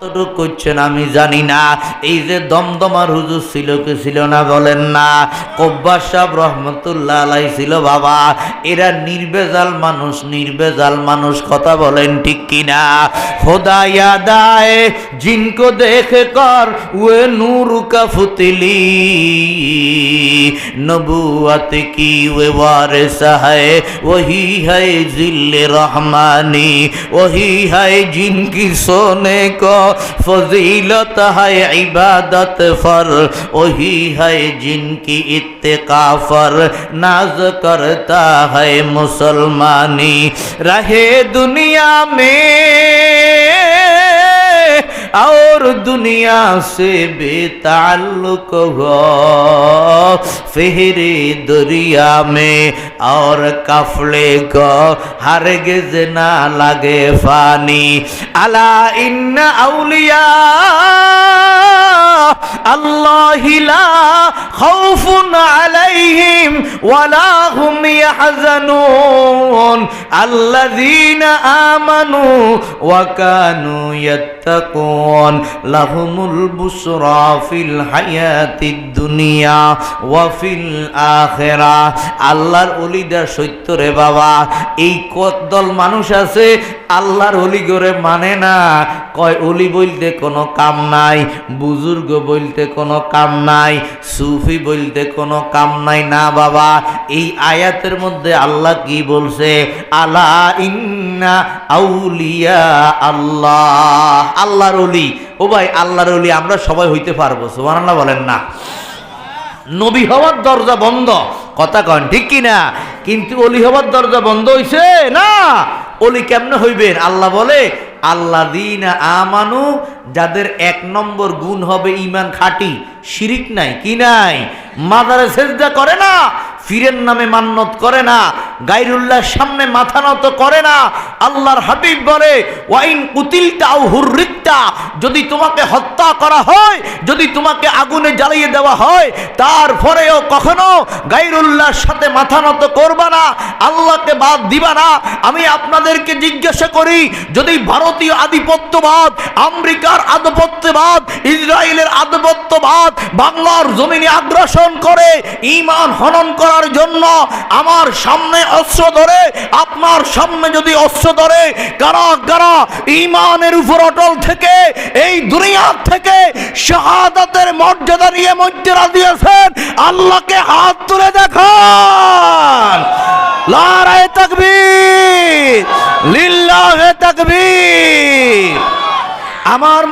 করছেন আমি জানি না। এই যে দমদমার হুজুর ছিল কি ছিল না বলেন না, কব্বার সাহেব রহমতুল্লাহ আলাই ছিল বাবা। এরা নির্বেজাল মানুষ, নির্বেজাল মানুষ, কথা বলেন ঠিক কিনা? খোদা ইয়াদ আয়ে জিनको देख कर वे नूर का फुतली नबूवत की वे वारिस है वही है जिल्ले रहमानी वही है जिनकी सोने को फजीलत है इबादत फर वही है जिनकी इत्तिका फर नाज करता है मुसलमानी रहे दुनिया में और दुनिया से बेताल्लुक हो फिरे दरिया में और काफले को हरगिज ना लगे फानी अला इन्ना औलिया अल्लाह ला खौफुन अलैहिम वला हुम यहज़नून अल्लज़ीना आमनू व कानू यत्तकून लहुमुल बुशरा फिल हायातिद दुनिया व फिल आखिरा। আল্লাহর ওলিদের সত্য রে বাবা। এই কতদল মানুষ আছে আল্লাহর ওলি করে মানে না, কয় ওলি বলতে কোনো কাম নাই, বুজুর্গ বলতে কোনো কাম নাই, সুফি বলতে কোনো কাম নাই। না বাবা, এই আয়াতের মধ্যে আল্লাহ কি বলছে? আলা ইন্না আউলিয়া আল্লাহ, আল্লাহর ওলি। ও ভাই, আল্লাহর ওলি আমরা সবাই হইতে পারবো? সুবহানাল্লাহ বলেন না। নবী হওয়ার দরজা বন্ধ, কথা কন ঠিক কিনা? কিন্তু ওলি হওয়ার দরজা বন্ধ হইছে না। ওলি কেমনে হইবেন? আল্লাহ বলে আল্লাযীনা আমানু, যাদের এক নম্বর গুণ হবে ঈমান খাঁটি, শিরিক নাই, কি নাই, মাজারে সেজদা করে না, ফিরের নামে মান্নত করে না, গায়রুল্লাহর সামনে মাথা নত করে না। আল্লাহর হাবিব বলে ওয়াইন কুতিলতা আও হুররিকতা, যদি তোমাকে হত্যা করা হয়, যদি তোমাকে আগুনে জ্বালিয়ে দেওয়া হয়, তারপরেও কখনো গায়রুল্লাহর সাথে মাথা নত করবা না, আল্লাহকে বাদ দিবা না। আমি আপনাদেরকে জিজ্ঞাসা করি, যদি ভারতীয় আধিপত্যবাদ, আমেরিকার আধিপত্যবাদ, ইসরায়েলের আধিপত্যবাদ বাংলার জমিনে আগ্রাসন করে ঈমান হনন করার জন্য আমার সামনে অস্ত্র ধরে, আপনার সামনে যদি অস্ত্র ধরে, কারা কারা ঈমানের উপর অটল থেকে এই দুনিয়া থেকে শাহাদাতের মর্যাদা নিয়ে মর্যাদা দিয়েছেন, আল্লাহকে হাত তুলে দেখান। নারায়ে তাকবীর, লিল্লাহে তাকবীর। আমার